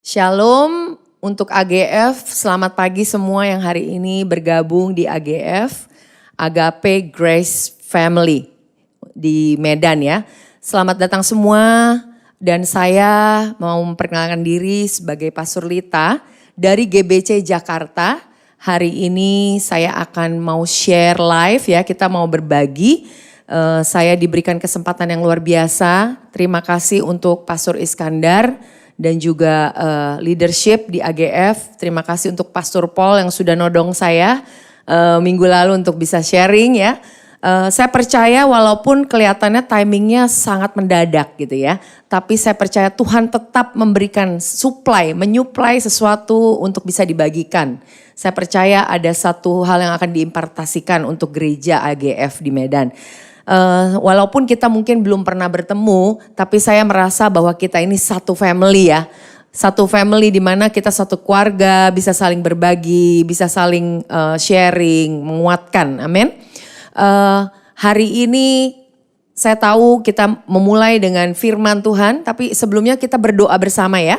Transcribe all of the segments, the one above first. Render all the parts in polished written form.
Shalom untuk AGF, selamat pagi semua yang hari ini bergabung di AGF, Agape Grace Family di Medan ya. Selamat datang semua dan saya mau memperkenalkan diri sebagai Pastor Lita dari GBC Jakarta. Hari ini saya akan mau share live ya, kita mau berbagi. Saya diberikan kesempatan yang luar biasa, terima kasih untuk Pastor Iskandar dan juga leadership di AGF. Terima kasih untuk Pastor Paul yang sudah nodong saya minggu lalu untuk bisa sharing ya. Saya percaya walaupun kelihatannya timingnya sangat mendadak gitu ya. Tapi saya percaya Tuhan tetap memberikan menyuplai sesuatu untuk bisa dibagikan. Saya percaya ada satu hal yang akan diimpartasikan untuk gereja AGF di Medan. Walaupun kita mungkin belum pernah bertemu, tapi saya merasa bahwa kita ini satu family ya. Satu family di mana kita satu keluarga, bisa saling berbagi, bisa saling sharing, menguatkan. Amin. Hari ini saya tahu kita memulai dengan firman Tuhan, tapi sebelumnya kita berdoa bersama ya.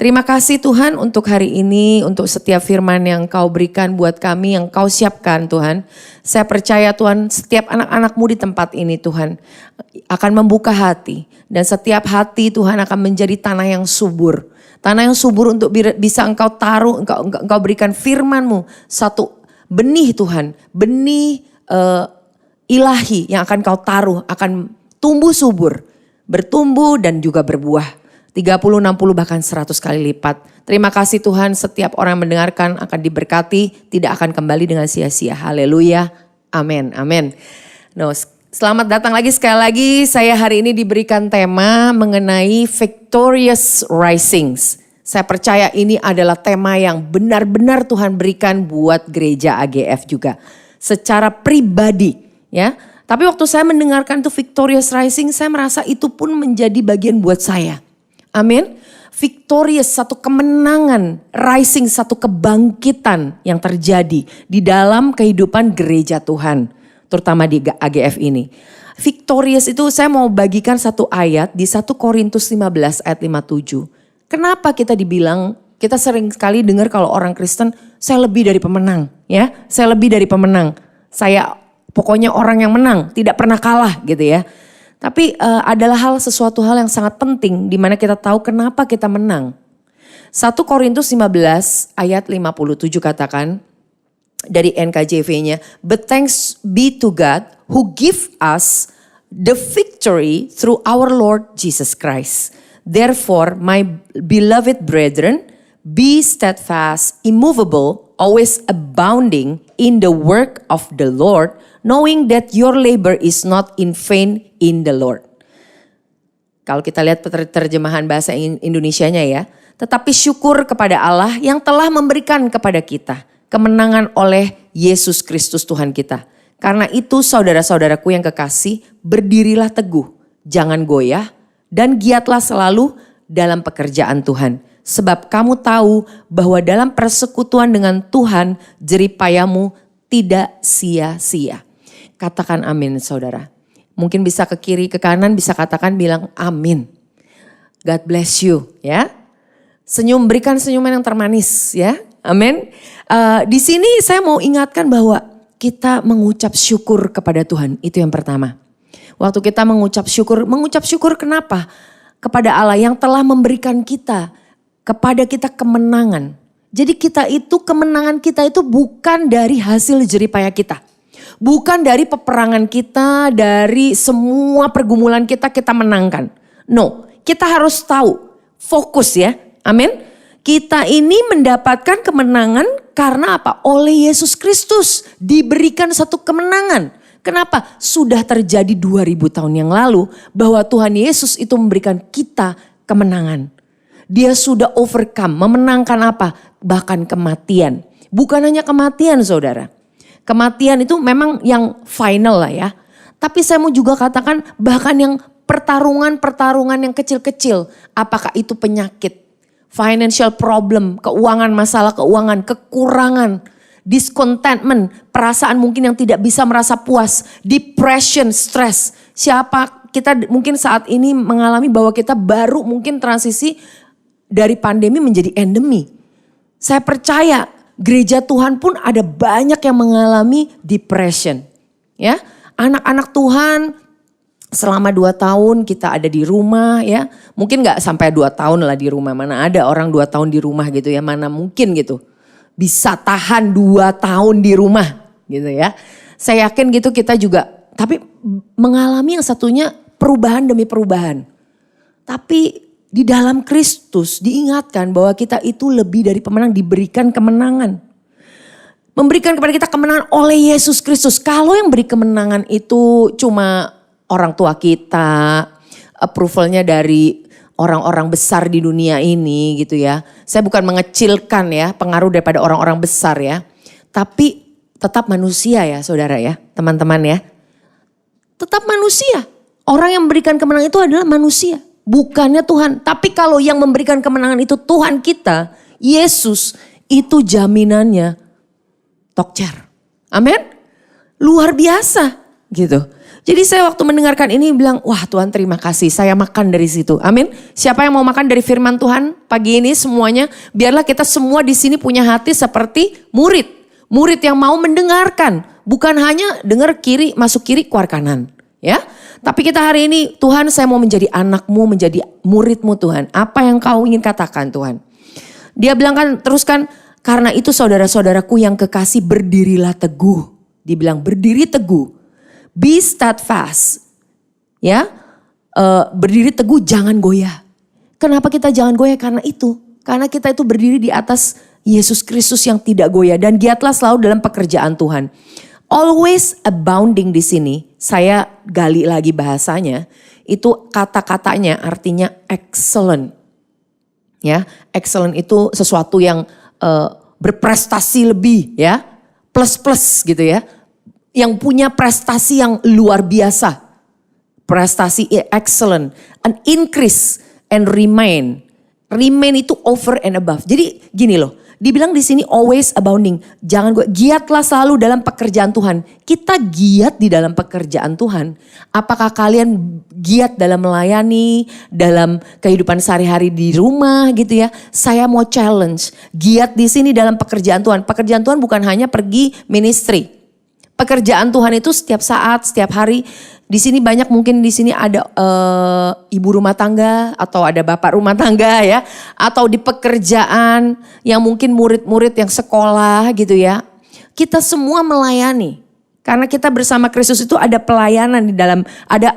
Terima kasih Tuhan untuk hari ini, untuk setiap firman yang Kau berikan buat kami, yang Kau siapkan Tuhan. Saya percaya Tuhan, setiap anak-anak-Mu di tempat ini Tuhan akan membuka hati. Dan setiap hati Tuhan akan menjadi tanah yang subur. Tanah yang subur untuk bisa Engkau taruh, Engkau berikan firman-Mu. Satu benih Tuhan, benih ilahi yang akan Kau taruh, akan tumbuh subur, bertumbuh dan juga berbuah. 30, 60 bahkan 100 kali lipat. Terima kasih Tuhan, setiap orang yang mendengarkan akan diberkati, tidak akan kembali dengan sia-sia. Haleluya. Amin. Amin. Selamat datang lagi sekali lagi. Saya hari ini diberikan tema mengenai victorious risings. Saya percaya ini adalah tema yang benar-benar Tuhan berikan buat gereja AGF juga. Secara pribadi ya. Tapi waktu saya mendengarkan itu victorious rising, saya merasa itu pun menjadi bagian buat saya. Amin. Victorious, satu kemenangan, rising, satu kebangkitan yang terjadi di dalam kehidupan gereja Tuhan. Terutama di AGF ini. Victorious itu saya mau bagikan satu ayat di 1 Korintus 15 ayat 57. Kenapa kita dibilang, kita sering sekali dengar kalau orang Kristen, saya lebih dari pemenang. Ya, saya lebih dari pemenang. Saya pokoknya orang yang menang, tidak pernah kalah gitu ya. Tapi adalah sesuatu hal yang sangat penting di mana kita tahu kenapa kita menang. 1 Korintus 15 ayat 57 katakan dari NKJV-nya, "But thanks be to God who give us the victory through our Lord Jesus Christ. Therefore, my beloved brethren, be steadfast, immovable, always abounding in the work of the Lord, knowing that your labor is not in vain in the Lord." Kalau kita lihat terjemahan bahasa Indonesianya ya. Tetapi syukur kepada Allah yang telah memberikan kepada kita kemenangan oleh Yesus Kristus Tuhan kita. Karena itu saudara-saudaraku yang kekasih, berdirilah teguh, jangan goyah, dan giatlah selalu dalam pekerjaan Tuhan. Sebab kamu tahu bahwa dalam persekutuan dengan Tuhan, jerih payahmu tidak sia-sia. Katakan amin saudara. Mungkin bisa ke kiri, ke kanan, bisa bilang amin. God bless you ya. Berikan senyuman yang termanis ya. Amin. Di sini saya mau ingatkan bahwa kita mengucap syukur kepada Tuhan. Itu yang pertama. Waktu kita mengucap syukur kenapa? Kepada Allah yang telah memberikan kepada kita kemenangan. Jadi kemenangan kita itu bukan dari hasil jerih payah kita. Bukan dari peperangan kita, dari semua pergumulan kita menangkan. No, kita harus tahu, fokus ya, amin. Kita ini mendapatkan kemenangan karena apa? Oleh Yesus Kristus diberikan satu kemenangan. Kenapa? Sudah terjadi 2000 tahun yang lalu bahwa Tuhan Yesus itu memberikan kita kemenangan. Dia sudah overcome, memenangkan apa? Bahkan kematian. Bukan hanya kematian saudara. Kematian itu memang yang final lah ya. Tapi saya mau juga katakan bahkan yang pertarungan yang kecil-kecil. Apakah itu penyakit, financial problem, masalah keuangan, kekurangan, discontentment, perasaan mungkin yang tidak bisa merasa puas, depression, stress. Kita mungkin saat ini mengalami bahwa kita baru mungkin transisi dari pandemi menjadi endemi. Saya percaya gereja Tuhan pun ada banyak yang mengalami depression. Ya, anak-anak Tuhan selama 2 tahun kita ada di rumah ya. Mungkin gak sampai 2 tahun lah di rumah. Mana ada orang 2 tahun di rumah gitu ya. Mana mungkin gitu. Bisa tahan 2 tahun di rumah gitu ya. Saya yakin gitu kita juga. Tapi mengalami yang satunya perubahan demi perubahan. Tapi di dalam Kristus diingatkan bahwa kita itu lebih dari pemenang, diberikan kemenangan. Memberikan kepada kita kemenangan oleh Yesus Kristus. Kalau yang beri kemenangan itu cuma orang tua kita, approvalnya dari orang-orang besar di dunia ini gitu ya. Saya bukan mengecilkan ya pengaruh daripada orang-orang besar ya. Tapi tetap manusia ya saudara ya, teman-teman ya. Tetap manusia. Orang yang memberikan kemenangan itu adalah manusia. Bukannya Tuhan. Tapi kalau yang memberikan kemenangan itu Tuhan kita, Yesus, itu jaminannya tokcer. Amin. Luar biasa gitu. Jadi saya waktu mendengarkan ini bilang, wah Tuhan terima kasih, saya makan dari situ. Amin. Siapa yang mau makan dari firman Tuhan pagi ini semuanya, biarlah kita semua di sini punya hati seperti murid. Murid yang mau mendengarkan, bukan hanya dengar kiri, masuk kiri, keluar kanan. Ya, tapi kita hari ini, Tuhan saya mau menjadi anakmu, menjadi muridmu Tuhan. Apa yang kau ingin katakan Tuhan? Dia bilang kan, teruskan, karena itu saudara-saudaraku yang kekasih berdirilah teguh. Dibilang berdiri teguh. Be steadfast, ya, berdiri teguh, jangan goyah. Kenapa kita jangan goyah? Karena kita itu berdiri di atas Yesus Kristus yang tidak goyah dan giatlah selalu dalam pekerjaan Tuhan. Always abounding di sini, saya gali lagi bahasanya, itu kata-katanya artinya excellent, ya, excellent itu sesuatu yang berprestasi lebih, ya, plus gitu ya. Yang punya prestasi yang luar biasa. Prestasi excellent. An increase and remain. Remain itu over and above. Jadi gini loh. Dibilang di sini always abounding. Jangan giatlah selalu dalam pekerjaan Tuhan. Kita giat di dalam pekerjaan Tuhan. Apakah kalian giat dalam melayani, dalam kehidupan sehari-hari di rumah gitu ya. Saya mau challenge. Giat di sini dalam pekerjaan Tuhan. Pekerjaan Tuhan bukan hanya pergi ministry. Pekerjaan Tuhan itu setiap saat, setiap hari. Di sini banyak mungkin di sini ada ibu rumah tangga atau ada bapak rumah tangga ya. Atau di pekerjaan yang mungkin murid-murid yang sekolah gitu ya. Kita semua melayani. Karena kita bersama Kristus itu ada pelayanan di dalam, ada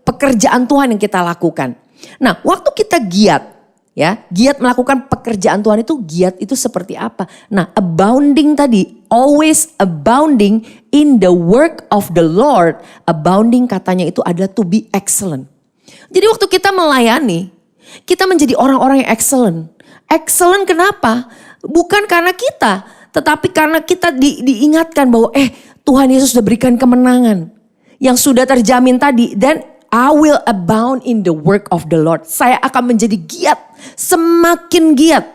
pekerjaan Tuhan yang kita lakukan. Nah waktu kita giat. Ya, giat melakukan pekerjaan Tuhan itu giat itu seperti apa? Nah, abounding tadi, always abounding in the work of the Lord. Abounding katanya itu adalah to be excellent. Jadi waktu kita melayani, kita menjadi orang-orang yang excellent. Excellent kenapa? Bukan karena kita, tetapi karena kita diingatkan bahwa Tuhan Yesus sudah berikan kemenangan yang sudah terjamin tadi dan I will abound in the work of the Lord. Saya akan menjadi giat, semakin giat.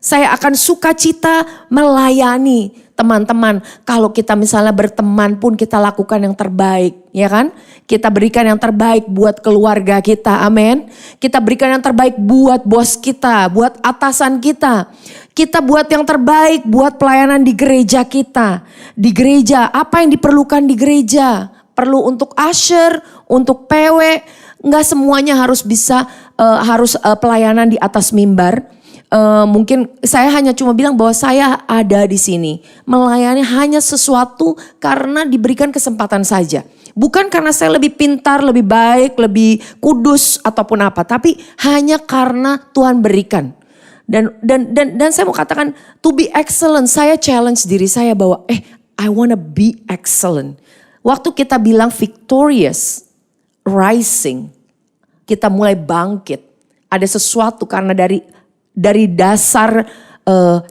Saya akan sukacita melayani teman-teman. Kalau kita misalnya berteman pun kita lakukan yang terbaik, ya kan? Kita berikan yang terbaik buat keluarga kita, amin. Kita berikan yang terbaik buat bos kita, buat atasan kita. Kita buat yang terbaik buat pelayanan di gereja kita. Di gereja, apa yang diperlukan di gereja? Perlu untuk usher, untuk PW, nggak semuanya harus bisa pelayanan di atas mimbar. Mungkin saya hanya cuma bilang bahwa saya ada di sini melayani hanya sesuatu karena diberikan kesempatan saja. Bukan karena saya lebih pintar, lebih baik, lebih kudus ataupun apa, tapi hanya karena Tuhan berikan. Dan saya mau katakan to be excellent. Saya challenge diri saya bahwa I wanna be excellent. Waktu kita bilang victorious, rising, kita mulai bangkit. Ada sesuatu karena dari dasar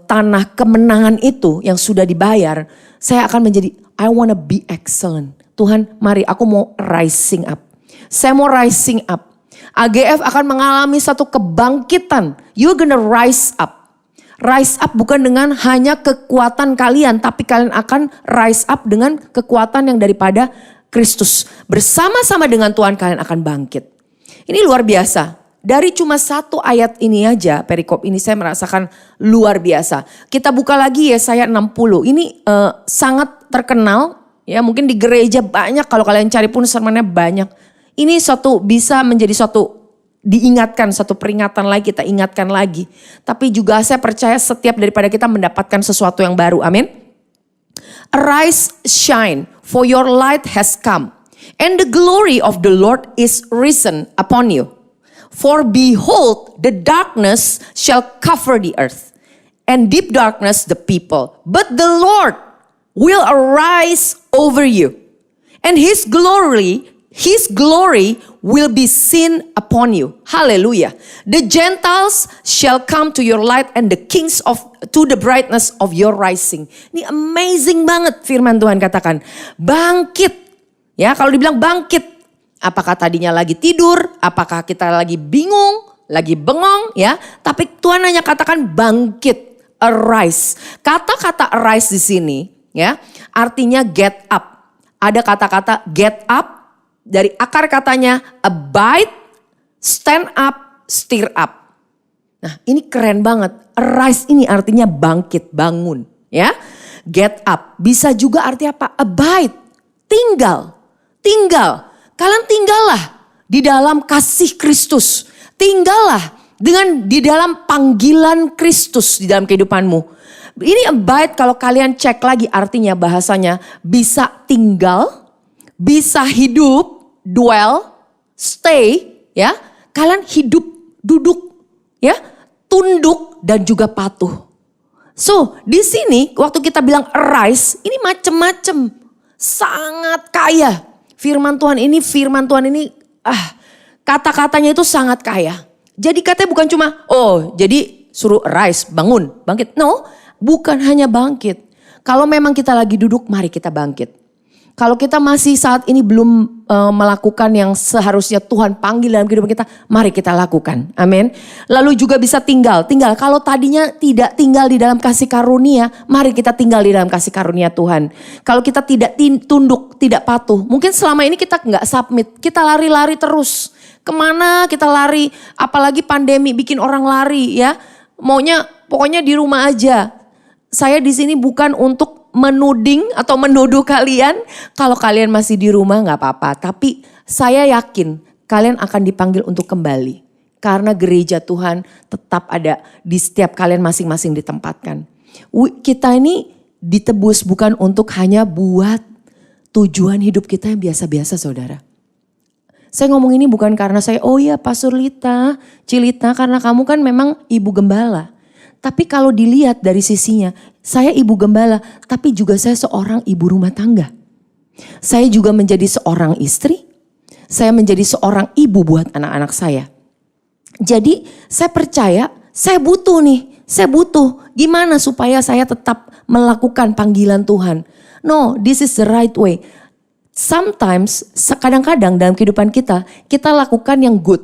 tanah kemenangan itu yang sudah dibayar, saya akan menjadi I wanna be excellent. Tuhan, mari aku mau rising up. Saya mau rising up. AGF akan mengalami satu kebangkitan. You're gonna rise up. Rise up bukan dengan hanya kekuatan kalian, tapi kalian akan rise up dengan kekuatan yang daripada Kristus. Bersama-sama dengan Tuhan kalian akan bangkit. Ini luar biasa. Dari cuma satu ayat ini aja, perikop ini saya merasakan luar biasa. Kita buka lagi Yesaya 60. Ini sangat terkenal, ya mungkin di gereja banyak, kalau kalian cari pun sermonnya banyak. Ini bisa menjadi diingatkan, satu peringatan lagi, kita ingatkan lagi. Tapi juga saya percaya setiap daripada kita mendapatkan sesuatu yang baru, amin. Arise, shine, for your light has come, and the glory of the Lord is risen upon you. For behold, the darkness shall cover the earth, and deep darkness the people. But the Lord will arise over you, and His glory will be seen upon you. Hallelujah. The Gentiles shall come to your light, and the kings to the brightness of your rising. Ini amazing banget firman Tuhan katakan. Bangkit. Ya, kalau dibilang bangkit. Apakah tadinya lagi tidur, apakah kita lagi bingung, lagi bengong ya. Tapi Tuhan hanya katakan bangkit, arise. Kata-kata arise di sini ya, artinya get up. Ada kata-kata get up, dari akar katanya abide, stand up, stir up. Nah ini keren banget, arise ini artinya bangkit, bangun ya. Get up, bisa juga arti apa? Abide, tinggal. Kalian tinggallah di dalam kasih Kristus. Tinggallah di dalam panggilan Kristus di dalam kehidupanmu. Ini abide kalau kalian cek lagi artinya bahasanya bisa tinggal, bisa hidup, dwell, stay ya. Kalian hidup, duduk ya, tunduk dan juga patuh. So di sini waktu kita bilang arise ini macem-macem, sangat kaya. Firman Tuhan ini kata-katanya itu sangat kaya. Jadi katanya bukan cuma jadi suruh rise, bangun, bangkit. No, bukan hanya bangkit. Kalau memang kita lagi duduk, mari kita bangkit. Kalau kita masih saat ini belum melakukan yang seharusnya Tuhan panggil dalam kehidupan kita, mari kita lakukan. Amin. Lalu juga bisa tinggal. Kalau tadinya tidak tinggal di dalam kasih karunia, mari kita tinggal di dalam kasih karunia Tuhan. Kalau kita tidak tunduk, tidak patuh, mungkin selama ini kita nggak submit, kita lari-lari terus. Kemana kita lari? Apalagi pandemi bikin orang lari ya. Maunya pokoknya di rumah aja. Saya di sini bukan untuk menuding atau menuduh kalian. Kalau kalian masih di rumah gak apa-apa. Tapi saya yakin kalian akan dipanggil untuk kembali. Karena gereja Tuhan tetap ada di setiap kalian masing-masing ditempatkan. Kita ini ditebus bukan untuk hanya buat tujuan hidup kita yang biasa-biasa saudara. Saya ngomong ini bukan karena Pastor Lita, Cilita, karena kamu kan memang ibu gembala. Tapi kalau dilihat dari sisinya, saya ibu gembala, tapi juga saya seorang ibu rumah tangga. Saya juga menjadi seorang istri, saya menjadi seorang ibu buat anak-anak saya. Jadi saya percaya, saya butuh. Gimana supaya saya tetap melakukan panggilan Tuhan? No, this is the right way. Sometimes, kadang-kadang dalam kehidupan kita lakukan yang good.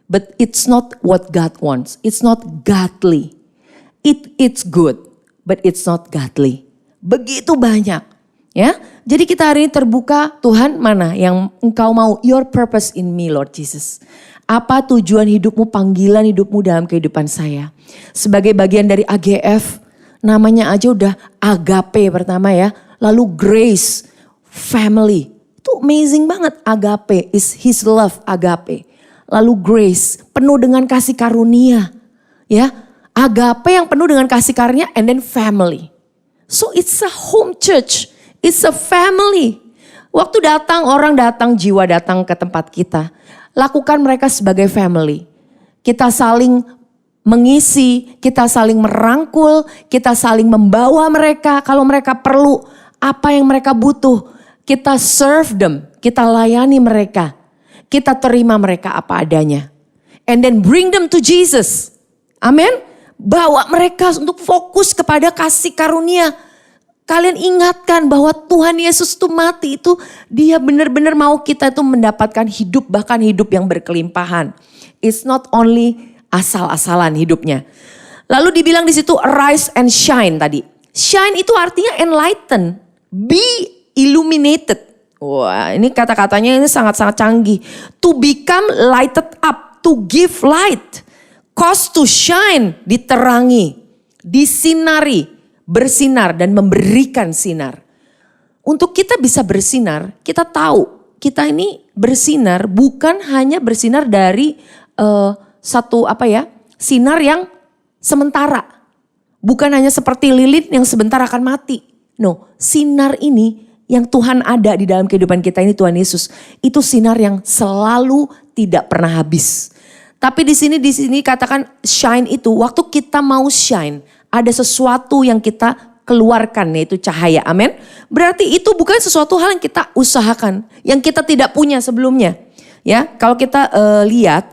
But it's not what God wants. It's not godly. It's good, but it's not godly. Begitu banyak, ya. Jadi kita hari ini terbuka, Tuhan mana yang Engkau mau? Your purpose in me, Lord Jesus. Apa tujuan hidupmu, panggilan hidupmu dalam kehidupan saya? Sebagai bagian dari AGF, namanya aja udah agape pertama ya. Lalu grace, family. Itu amazing banget. Agape is His love, agape. Lalu grace, penuh dengan kasih karunia, ya. Agape yang penuh dengan kasih karunia and then family. So it's a home church. It's a family. Waktu orang datang, jiwa datang ke tempat kita. Lakukan mereka sebagai family. Kita saling mengisi, kita saling merangkul, kita saling membawa mereka. Kalau mereka perlu, apa yang mereka butuh, kita serve them, kita layani mereka. Kita terima mereka apa adanya. And then bring them to Jesus. Amin. Bawa mereka untuk fokus kepada kasih karunia. Kalian ingatkan bahwa Tuhan Yesus itu mati itu dia benar-benar mau kita itu mendapatkan hidup, bahkan hidup yang berkelimpahan. It's not only asal-asalan hidupnya. Lalu dibilang di situ arise and shine tadi. Shine itu artinya enlighten, be illuminated. Wah, ini kata-katanya ini sangat-sangat canggih. To become lighted up. to give light, cause to shine, diterangi, disinari, bersinar dan memberikan sinar. Untuk kita bisa bersinar, kita tahu kita ini bersinar bukan hanya bersinar dari sinar yang sementara. Bukan hanya seperti lilin yang sebentar akan mati. No, sinar ini yang Tuhan ada di dalam kehidupan kita ini, Tuhan Yesus, itu sinar yang selalu tidak pernah habis. Tapi di sini katakan shine itu, waktu kita mau shine, ada sesuatu yang kita keluarkan, yaitu cahaya. Amin. Berarti itu bukan sesuatu hal yang kita usahakan, yang kita tidak punya sebelumnya. Ya, kalau kita lihat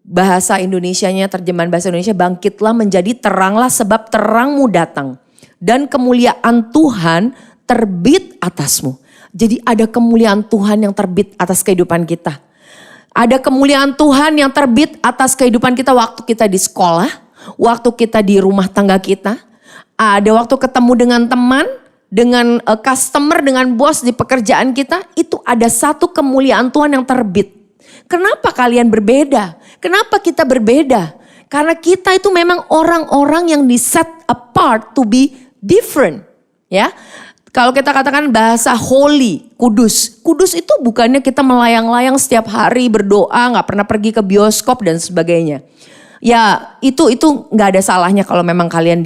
bahasa Indonesianya, terjemahan bahasa Indonesia, bangkitlah menjadi teranglah sebab terangmu datang dan kemuliaan Tuhan terbit atasmu. Jadi ada kemuliaan Tuhan yang terbit atas kehidupan kita. Ada kemuliaan Tuhan yang terbit atas kehidupan kita waktu kita di sekolah, waktu kita di rumah tangga kita. Ada waktu ketemu dengan teman, dengan customer, dengan bos di pekerjaan kita. Itu ada satu kemuliaan Tuhan yang terbit. Kenapa kalian berbeda? Kenapa kita berbeda? Karena kita itu memang orang-orang yang di set apart to be different. Ya. Kalau kita katakan bahasa holy, kudus. Kudus itu bukannya kita melayang-layang setiap hari berdoa, gak pernah pergi ke bioskop dan sebagainya. Ya itu gak ada salahnya kalau memang kalian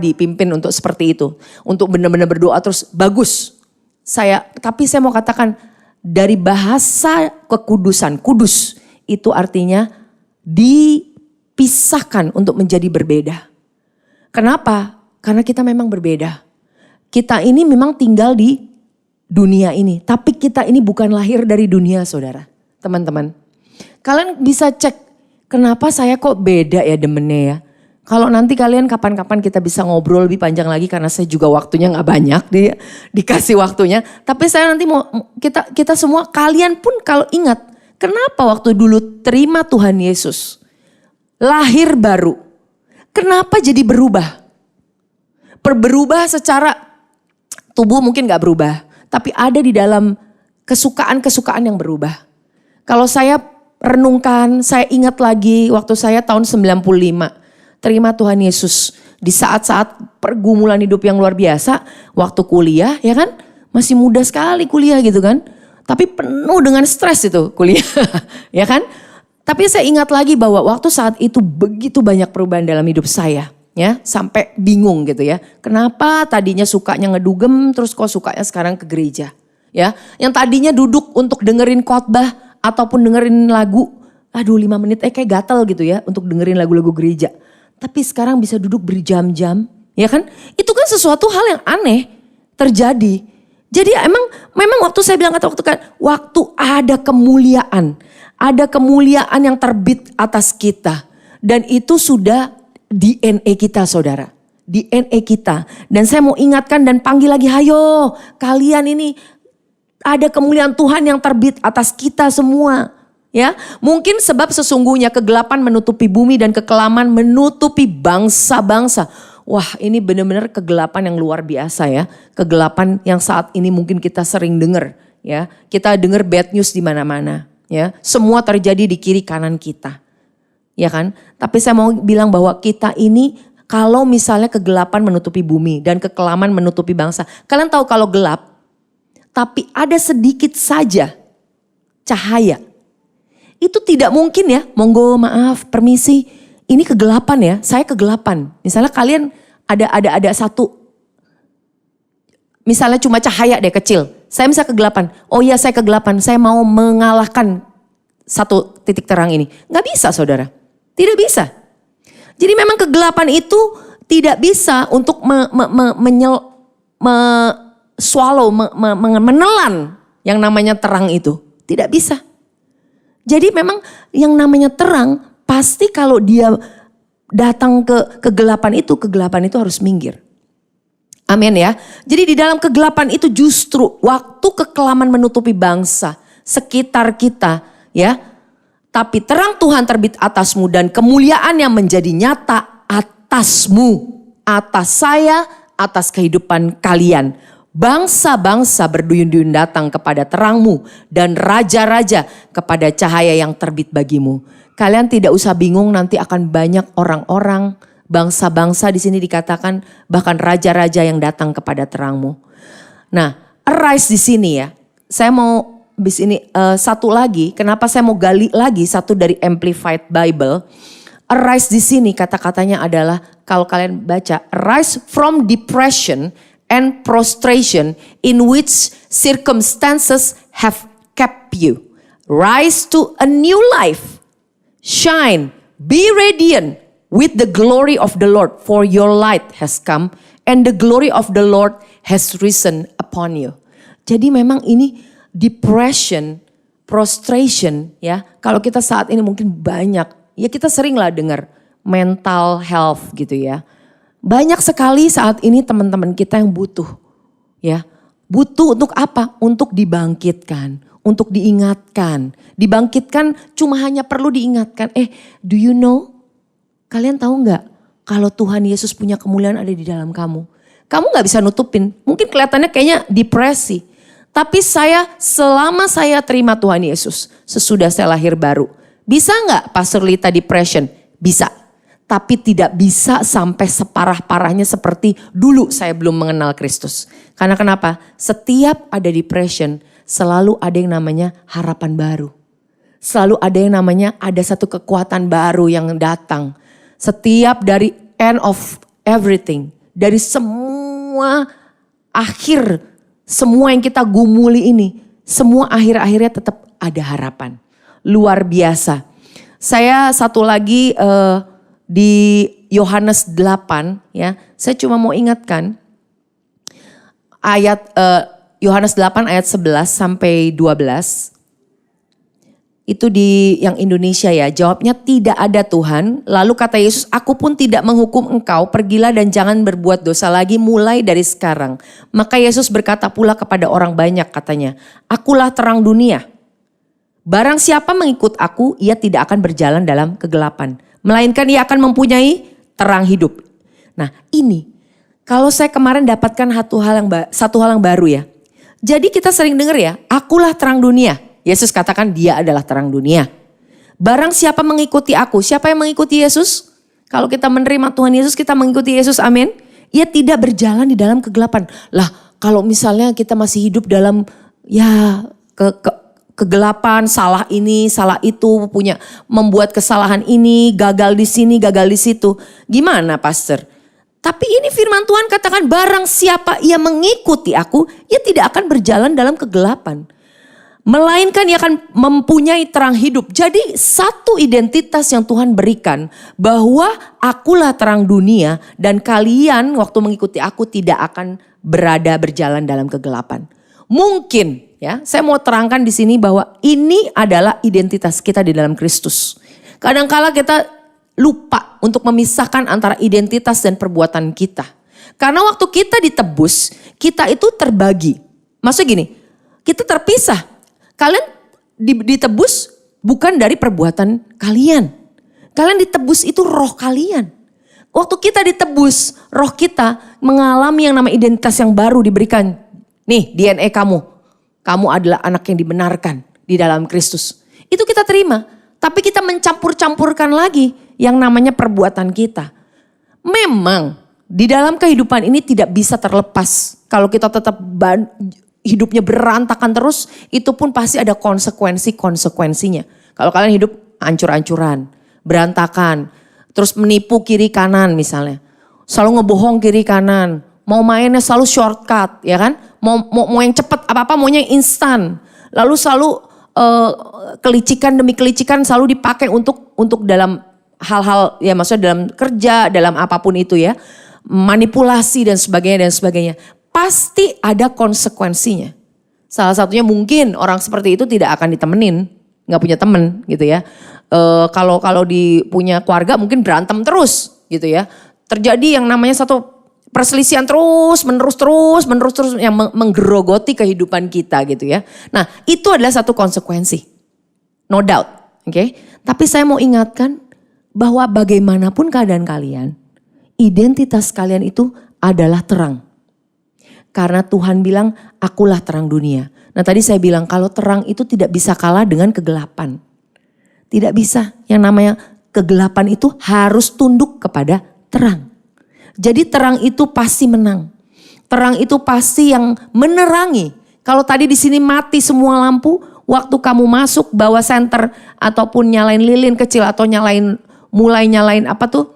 dipimpin untuk seperti itu. Untuk benar-benar berdoa terus bagus. Tapi saya mau katakan dari bahasa kekudusan, kudus itu artinya dipisahkan untuk menjadi berbeda. Kenapa? Karena kita memang berbeda. Kita ini memang tinggal di dunia ini. Tapi kita ini bukan lahir dari dunia, saudara. Teman-teman. Kalian bisa cek kenapa saya kok beda ya demennya ya. Kalau nanti kalian kapan-kapan kita bisa ngobrol lebih panjang lagi. Karena saya juga waktunya gak banyak. Dikasih waktunya. Tapi saya nanti mau kita semua, kalian pun kalau ingat. Kenapa waktu dulu terima Tuhan Yesus. Lahir baru. Kenapa jadi berubah? Berubah secara tubuh mungkin gak berubah, tapi ada di dalam kesukaan-kesukaan yang berubah. Kalau saya renungkan, saya ingat lagi waktu saya tahun 95, terima Tuhan Yesus. Di saat-saat pergumulan hidup yang luar biasa, waktu kuliah ya kan, masih muda sekali kuliah gitu kan. Tapi penuh dengan stres itu kuliah, ya kan. Tapi saya ingat lagi bahwa waktu saat itu begitu banyak perubahan dalam hidup saya. Ya, sampai bingung gitu ya. Kenapa tadinya sukanya ngedugem terus kok sukanya sekarang ke gereja? Ya, yang tadinya duduk untuk dengerin khotbah ataupun dengerin lagu, 5 menit kayak gatel gitu ya untuk dengerin lagu-lagu gereja. Tapi sekarang bisa duduk berjam-jam, ya kan? Itu kan sesuatu hal yang aneh terjadi. Jadi memang waktu saya bilang waktu ada kemuliaan yang terbit atas kita dan itu sudah DNA kita, saudara. DNA kita. Dan saya mau ingatkan dan panggil lagi, hayo kalian ini ada kemuliaan Tuhan yang terbit atas kita semua. Ya, mungkin sebab sesungguhnya kegelapan menutupi bumi dan kekelaman menutupi bangsa-bangsa. Wah, ini benar-benar kegelapan yang luar biasa ya. Kegelapan yang saat ini mungkin kita sering dengar ya. Kita dengar bad news di mana-mana ya. Semua terjadi di kiri kanan kita. Ya kan? Tapi saya mau bilang bahwa kita ini kalau misalnya kegelapan menutupi bumi dan kekelaman menutupi bangsa. Kalian tahu kalau gelap, tapi ada sedikit saja cahaya. Itu tidak mungkin ya, monggo maaf, permisi. Ini kegelapan ya, saya kegelapan. Misalnya kalian ada satu, misalnya cuma cahaya deh kecil. Saya misalnya kegelapan, oh iya saya kegelapan, saya mau mengalahkan satu titik terang ini. Gak bisa saudara. Tidak bisa. Jadi memang kegelapan itu tidak bisa untuk menelan yang namanya terang itu. Tidak bisa. Jadi memang yang namanya terang pasti kalau dia datang ke kegelapan itu harus minggir. Amin ya. Jadi di dalam kegelapan itu justru waktu kekelaman menutupi bangsa sekitar kita ya. Tapi terang Tuhan terbit atasmu dan kemuliaan yang menjadi nyata atasmu. Atas saya, atas kehidupan kalian. Bangsa-bangsa berduyun-duyun datang kepada terangmu dan raja-raja kepada cahaya yang terbit bagimu. Kalian tidak usah bingung, nanti akan banyak orang-orang, bangsa-bangsa di sini dikatakan, bahkan raja-raja yang datang kepada terangmu. Nah, arise di sini ya. Saya mau habis ini satu lagi, kenapa saya mau gali lagi satu dari Amplified Bible. Arise di sini kata-katanya adalah, kalau kalian baca, arise from depression and prostration in which circumstances have kept you. Rise to a new life. Shine, be radiant with the glory of the Lord, for your light has come and the glory of the Lord has risen upon you. Jadi memang ini depression, prostration ya. Kalau kita saat ini mungkin banyak, ya kita sering lah dengar mental health gitu ya. Banyak sekali saat ini teman-teman kita yang butuh ya. Butuh untuk apa? Untuk dibangkitkan, untuk diingatkan. Dibangkitkan cuma hanya perlu diingatkan. Do you know? Kalian tahu nggak kalau Tuhan Yesus punya kemuliaan ada di dalam kamu? Kamu nggak bisa nutupin. Mungkin kelihatannya kayaknya depresi. Tapi selama saya terima Tuhan Yesus, sesudah saya lahir baru. Bisa nggak Pastor Lita depression? Bisa. Tapi tidak bisa sampai separah-parahnya seperti dulu saya belum mengenal Kristus. Karena kenapa? Setiap ada depression, selalu ada yang namanya harapan baru. Selalu ada yang namanya ada satu kekuatan baru yang datang. Setiap dari end of everything, dari semua akhir, semua yang kita gumuli ini, semua akhir-akhirnya tetap ada harapan. Luar biasa. Saya satu lagi di Yohanes 8 ya. Saya cuma mau ingatkan ayat Yohanes 8 ayat 11 sampai 12. Itu di yang Indonesia ya. Jawabnya, tidak ada Tuhan. Lalu kata Yesus, aku pun tidak menghukum engkau. Pergilah dan jangan berbuat dosa lagi mulai dari sekarang. Maka Yesus berkata pula kepada orang banyak katanya, akulah terang dunia. Barang siapa mengikut aku, ia tidak akan berjalan dalam kegelapan. Melainkan ia akan mempunyai terang hidup. Nah ini, kalau saya kemarin dapatkan satu hal yang baru ya. Jadi kita sering dengar ya, akulah terang dunia. Yesus katakan dia adalah terang dunia. Barang siapa mengikuti aku, siapa yang mengikuti Yesus? Kalau kita menerima Tuhan Yesus, kita mengikuti Yesus, amin. Ia tidak berjalan di dalam kegelapan. Lah kalau misalnya kita masih hidup dalam kegelapan, salah ini, salah itu, membuat kesalahan ini, gagal di sini, gagal di situ. Gimana pastor? Tapi ini firman Tuhan katakan barang siapa ia mengikuti aku, ia tidak akan berjalan dalam kegelapan. Melainkan ia akan mempunyai terang hidup. Jadi satu identitas yang Tuhan berikan bahwa akulah terang dunia dan kalian waktu mengikuti aku tidak akan berjalan dalam kegelapan. Mungkin ya, saya mau terangkan di sini bahwa ini adalah identitas kita di dalam Kristus. Kadangkala kita lupa untuk memisahkan antara identitas dan perbuatan kita. Karena waktu kita ditebus, kita itu terbagi. Maksudnya gini, kita terpisah. Kalian ditebus bukan dari perbuatan kalian. Kalian ditebus itu roh kalian. Waktu kita ditebus, roh kita mengalami yang namanya identitas yang baru diberikan. Nih DNA kamu. Kamu adalah anak yang dibenarkan di dalam Kristus. Itu kita terima. Tapi kita mencampur-campurkan lagi yang namanya perbuatan kita. Memang di dalam kehidupan ini tidak bisa terlepas. Kalau kita tetap hidupnya berantakan terus, itu pun pasti ada konsekuensinya. Kalau kalian hidup hancur-hancuran, berantakan, terus menipu kiri kanan misalnya. Selalu ngebohong kiri kanan, mau mainnya selalu shortcut ya kan. Mau yang cepat apa-apa maunya yang instan. Lalu selalu kelicikan demi kelicikan selalu dipakai untuk dalam hal-hal ya maksudnya dalam kerja, dalam apapun itu ya. Manipulasi dan sebagainya. Pasti ada konsekuensinya. Salah satunya mungkin orang seperti itu tidak akan ditemenin, nggak punya temen gitu ya. Kalau punya keluarga mungkin berantem terus gitu ya. Terjadi yang namanya satu perselisihan terus menerus yang menggerogoti kehidupan kita gitu ya. Nah itu adalah satu konsekuensi, no doubt, oke. Tapi saya mau ingatkan bahwa bagaimanapun keadaan kalian, identitas kalian itu adalah terang. Karena Tuhan bilang, akulah terang dunia. Nah tadi saya bilang kalau terang itu tidak bisa kalah dengan kegelapan. Tidak bisa, yang namanya kegelapan itu harus tunduk kepada terang. Jadi terang itu pasti menang. Terang itu pasti yang menerangi. Kalau tadi di sini mati semua lampu, waktu kamu masuk bawa senter ataupun nyalain lilin kecil atau mulai nyalain apa tuh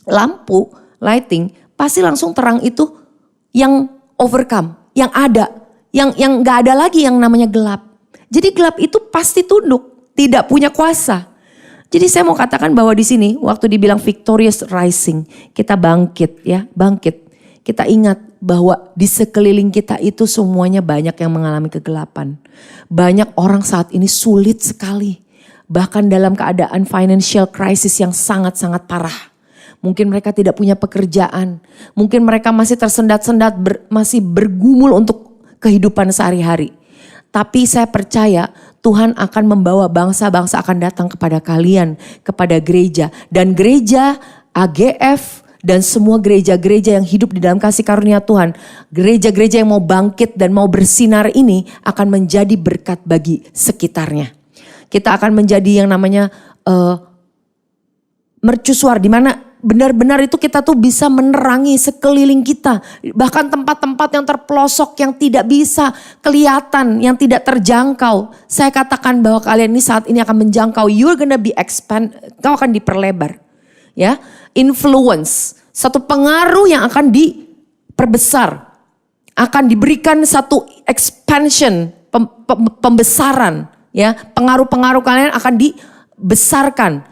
lampu, lighting, pasti langsung terang itu yang overcome, yang ada, yang nggak ada lagi yang namanya gelap. Jadi gelap itu pasti tunduk, tidak punya kuasa. Jadi saya mau katakan bahwa di sini waktu dibilang victorious rising, kita bangkit ya, bangkit. Kita ingat bahwa di sekeliling kita itu semuanya banyak yang mengalami kegelapan. Banyak orang saat ini sulit sekali. Bahkan dalam keadaan financial crisis yang sangat-sangat parah. Mungkin mereka tidak punya pekerjaan. Mungkin mereka masih tersendat-sendat, masih bergumul untuk kehidupan sehari-hari. Tapi saya percaya Tuhan akan membawa bangsa-bangsa akan datang kepada kalian, kepada gereja. Dan gereja AGF dan semua gereja-gereja yang hidup di dalam kasih karunia Tuhan. Gereja-gereja yang mau bangkit dan mau bersinar ini akan menjadi berkat bagi sekitarnya. Kita akan menjadi yang namanya mercusuar, di mana benar-benar itu kita tuh bisa menerangi sekeliling kita. Bahkan tempat-tempat yang terpelosok yang tidak bisa kelihatan, yang tidak terjangkau. Saya katakan bahwa kalian ini saat ini akan menjangkau. You're gonna be expand, kau akan diperlebar. Ya, influence, satu pengaruh yang akan diperbesar. Akan diberikan satu expansion, pembesaran. Ya, pengaruh-pengaruh kalian akan dibesarkan.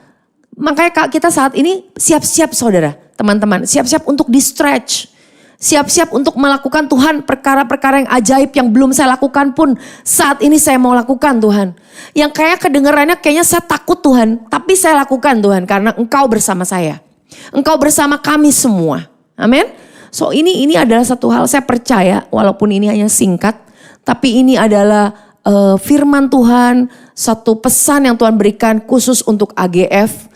Makanya kita saat ini siap-siap saudara, teman-teman. Siap-siap untuk di-stretch. Siap-siap untuk melakukan Tuhan perkara-perkara yang ajaib yang belum saya lakukan pun saat ini saya mau lakukan Tuhan. Yang kayak kedengarannya kayaknya saya takut Tuhan. Tapi saya lakukan Tuhan karena Engkau bersama saya. Engkau bersama kami semua. Amin. So ini adalah satu hal saya percaya walaupun ini hanya singkat. Tapi ini adalah firman Tuhan. Satu pesan yang Tuhan berikan khusus untuk AGF.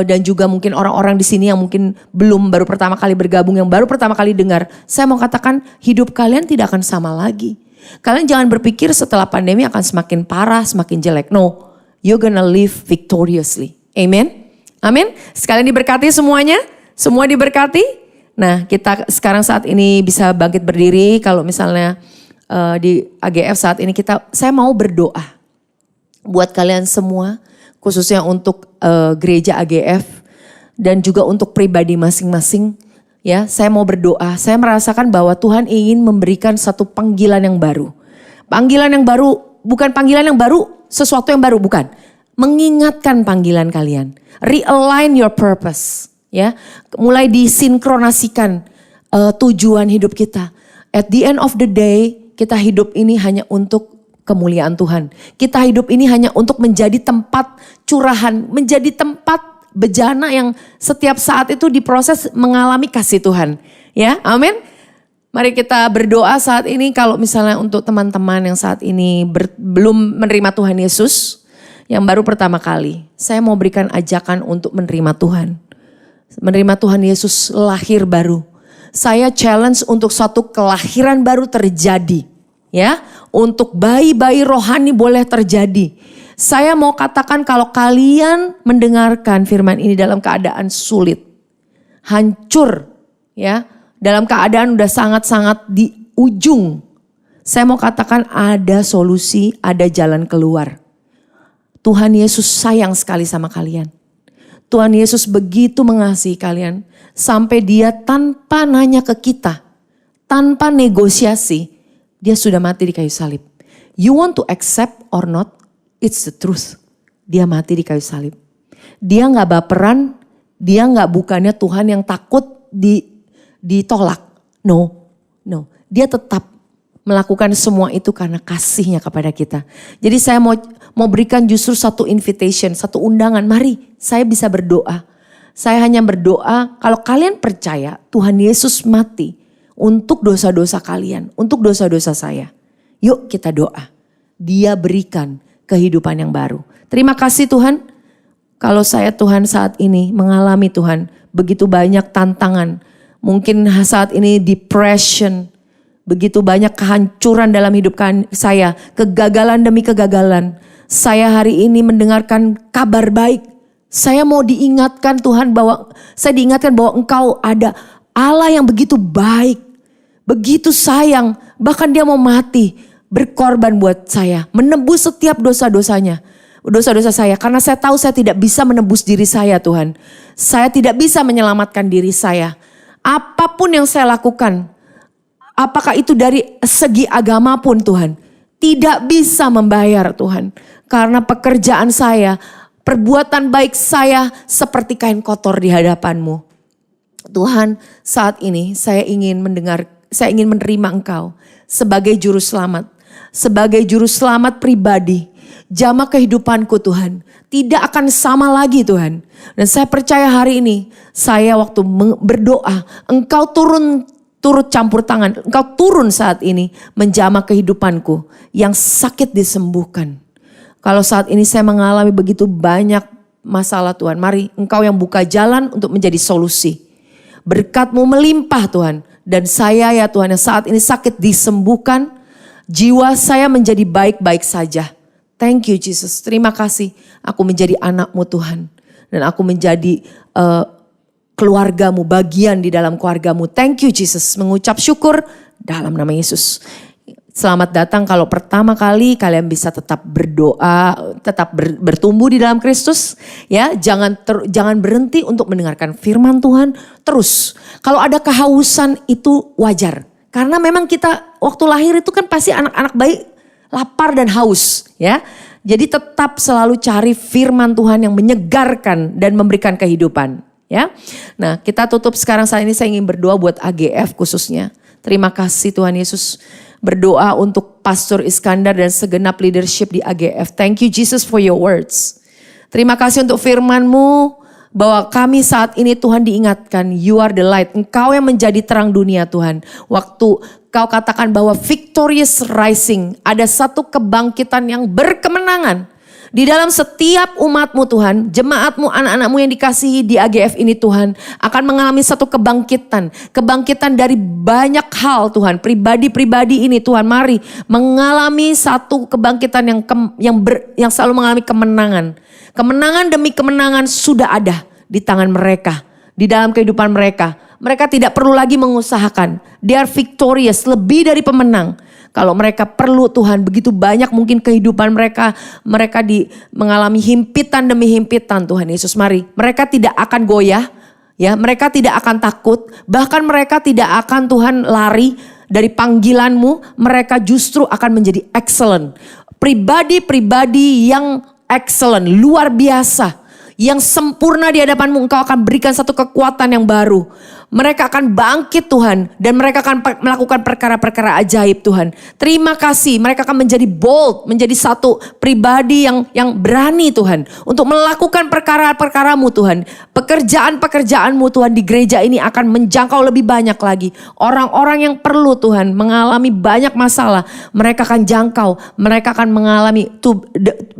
Dan juga mungkin orang-orang di sini yang mungkin belum baru pertama kali bergabung, yang baru pertama kali dengar. Saya mau katakan hidup kalian tidak akan sama lagi. Kalian jangan berpikir setelah pandemi akan semakin parah, semakin jelek. No, you're gonna live victoriously. Amen. Amin. Sekalian diberkati semuanya. Semua diberkati. Nah kita sekarang saat ini bisa bangkit berdiri. Kalau misalnya di AGF saat ini saya mau berdoa. Buat kalian semua. Khususnya untuk gereja AGF dan juga untuk pribadi masing-masing. Ya, saya mau berdoa. Saya merasakan bahwa Tuhan ingin memberikan satu panggilan yang baru. Panggilan yang baru, bukan panggilan yang baru, sesuatu yang baru, bukan. Mengingatkan panggilan kalian. Realign your purpose. Ya, mulai disinkronasikan tujuan hidup kita. At the end of the day, kita hidup ini hanya untuk kemuliaan Tuhan. Kita hidup ini hanya untuk menjadi tempat curahan, menjadi tempat bejana yang setiap saat itu diproses mengalami kasih Tuhan. Ya, amin. Mari kita berdoa saat ini kalau misalnya untuk teman-teman yang saat ini belum menerima Tuhan Yesus, yang baru pertama kali, saya mau berikan ajakan untuk menerima Tuhan. Menerima Tuhan Yesus lahir baru. Saya challenge untuk suatu kelahiran baru terjadi. Ya, untuk bayi-bayi rohani boleh terjadi. Saya mau katakan kalau kalian mendengarkan firman ini dalam keadaan sulit, hancur, ya, dalam keadaan udah sangat-sangat di ujung. Saya mau katakan ada solusi, ada jalan keluar. Tuhan Yesus sayang sekali sama kalian. Tuhan Yesus begitu mengasihi kalian sampai dia tanpa nanya ke kita, tanpa negosiasi, dia sudah mati di kayu salib. You want to accept or not, it's the truth. Dia mati di kayu salib. Dia gak baperan, dia gak bukannya Tuhan yang takut ditolak. No. Dia tetap melakukan semua itu karena kasihnya kepada kita. Jadi saya mau berikan justru satu invitation, satu undangan. Mari saya bisa berdoa. Saya hanya berdoa kalau kalian percaya Tuhan Yesus mati untuk dosa-dosa kalian, untuk dosa-dosa saya. Yuk kita doa. Dia berikan kehidupan yang baru. Terima kasih Tuhan. Kalau saya Tuhan saat ini mengalami Tuhan begitu banyak tantangan. Mungkin saat ini depression. Begitu banyak kehancuran dalam hidup saya, kegagalan demi kegagalan. Saya hari ini mendengarkan kabar baik. Saya mau diingatkan Tuhan saya diingatkan bahwa Engkau ada Allah yang begitu baik, begitu sayang, bahkan Dia mau mati, berkorban buat saya, menebus setiap dosa-dosanya. Dosa-dosa saya, karena saya tahu saya tidak bisa menebus diri saya Tuhan. Saya tidak bisa menyelamatkan diri saya. Apapun yang saya lakukan, apakah itu dari segi agama pun Tuhan, tidak bisa membayar Tuhan. Karena pekerjaan saya, perbuatan baik saya seperti kain kotor di hadapan-Mu. Tuhan, saat ini saya ingin menerima Engkau sebagai juru selamat. Sebagai juru selamat pribadi. Jama kehidupanku Tuhan, tidak akan sama lagi Tuhan. Dan saya percaya hari ini, saya waktu berdoa, Engkau turut campur tangan. Engkau turun saat ini menjama kehidupanku yang sakit disembuhkan. Kalau saat ini saya mengalami begitu banyak masalah Tuhan, mari Engkau yang buka jalan untuk menjadi solusi. Berkat-Mu melimpah Tuhan. Dan saya ya Tuhan yang saat ini sakit disembuhkan, jiwa saya menjadi baik-baik saja. Thank you Jesus, terima kasih aku menjadi anak-Mu Tuhan. Dan aku menjadi keluarga-Mu, bagian di dalam keluarga-Mu. Thank you Jesus, mengucap syukur dalam nama Yesus. Selamat datang kalau pertama kali kalian bisa tetap berdoa, tetap bertumbuh di dalam Kristus. Ya, jangan berhenti untuk mendengarkan firman Tuhan terus. Kalau ada kehausan itu wajar. Karena memang kita waktu lahir itu kan pasti anak-anak bayi lapar dan haus ya. Jadi tetap selalu cari firman Tuhan yang menyegarkan dan memberikan kehidupan ya. Nah kita tutup sekarang saat ini saya ingin berdoa buat AGF khususnya. Terima kasih Tuhan Yesus. Berdoa untuk Pastor Iskandar dan segenap leadership di AGF. Thank you Jesus for your words. Terima kasih untuk firman-Mu. Bahwa kami saat ini Tuhan diingatkan, you are the light. Engkau yang menjadi terang dunia Tuhan. Waktu Kau katakan bahwa victorious rising. Ada satu kebangkitan yang berkemenangan. Di dalam setiap umat-Mu Tuhan, jemaat-Mu, anak-anak-Mu yang dikasihi di AGF ini Tuhan. Akan mengalami satu kebangkitan. Kebangkitan dari banyak hal Tuhan. Pribadi-pribadi ini Tuhan mari mengalami satu kebangkitan yang selalu mengalami kemenangan. Kemenangan demi kemenangan sudah ada di tangan mereka. Di dalam kehidupan mereka. Mereka tidak perlu lagi mengusahakan. They are victorious, lebih dari pemenang. Kalau mereka perlu Tuhan, begitu banyak mungkin kehidupan mereka. Mereka mengalami himpitan demi himpitan Tuhan Yesus. Mari, mereka tidak akan goyah. Ya, mereka tidak akan takut. Bahkan mereka tidak akan Tuhan lari dari panggilan-Mu. Mereka justru akan menjadi excellent. Pribadi-pribadi yang excellent, luar biasa. Yang sempurna di hadapan-Mu, Engkau akan berikan satu kekuatan yang baru. Mereka akan bangkit Tuhan. Dan mereka akan melakukan perkara-perkara ajaib Tuhan. Terima kasih, mereka akan menjadi bold. Menjadi satu pribadi yang berani Tuhan. Untuk melakukan perkara-perkara-Mu Tuhan. Pekerjaan-pekerjaan-Mu Tuhan di gereja ini akan menjangkau lebih banyak lagi. Orang-orang yang perlu Tuhan mengalami banyak masalah. Mereka akan jangkau. Mereka akan mengalami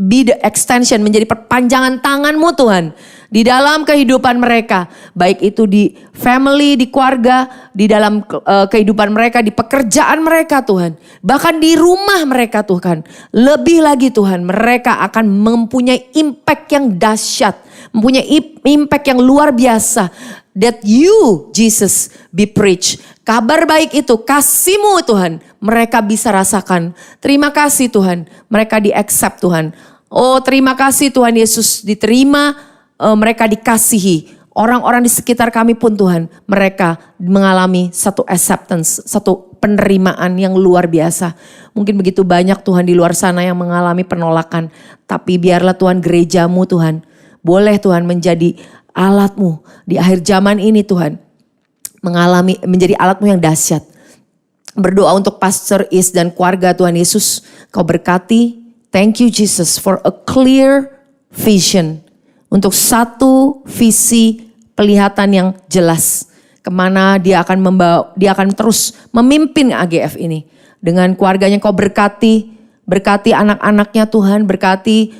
be the extension. Menjadi perpanjangan tangan-Mu Tuhan. Di dalam kehidupan mereka, baik itu di family, di keluarga, di dalam kehidupan mereka, di pekerjaan mereka Tuhan. Bahkan di rumah mereka Tuhan. Lebih lagi Tuhan, mereka akan mempunyai impact yang dahsyat. Mempunyai impact yang luar biasa. That you, Jesus, be preached. Kabar baik itu, kasih-Mu Tuhan, mereka bisa rasakan. Terima kasih Tuhan, mereka di-accept Tuhan. Oh terima kasih Tuhan Yesus, diterima. Mereka dikasihi. Orang-orang di sekitar kami pun Tuhan, mereka mengalami satu acceptance, satu penerimaan yang luar biasa. Mungkin begitu banyak Tuhan di luar sana yang mengalami penolakan. Tapi biarlah Tuhan gereja-Mu Tuhan, boleh Tuhan menjadi alat-Mu di akhir zaman ini Tuhan. Menjadi alat-Mu yang dahsyat. Berdoa untuk Pastor Is dan keluarga Tuhan Yesus. Kau berkati. Thank you Jesus for a clear vision. Untuk satu visi pelihatan yang jelas. Kemana dia akan terus memimpin AGF ini. Dengan keluarganya Kau berkati anak-anaknya Tuhan, berkati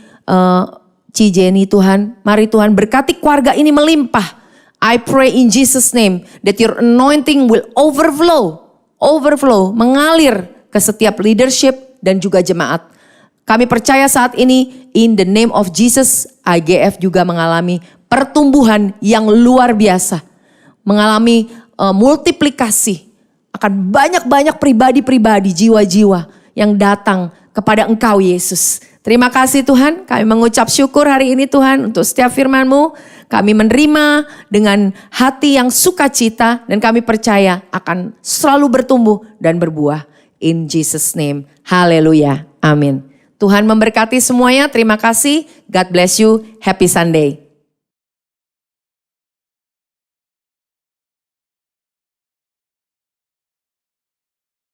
Ci Jenny Tuhan. Mari Tuhan berkati keluarga ini melimpah. I pray in Jesus name that your anointing will overflow overflow, mengalir ke setiap leadership dan juga jemaat. Kami percaya saat ini in the name of Jesus, IGF juga mengalami pertumbuhan yang luar biasa. Mengalami multiplikasi. Akan banyak-banyak pribadi-pribadi, jiwa-jiwa yang datang kepada Engkau Yesus. Terima kasih Tuhan, kami mengucap syukur hari ini Tuhan untuk setiap firman-Mu. Kami menerima dengan hati yang sukacita dan kami percaya akan selalu bertumbuh dan berbuah. In Jesus name, haleluya, amin. Tuhan memberkati semuanya, terima kasih. God bless you, happy Sunday.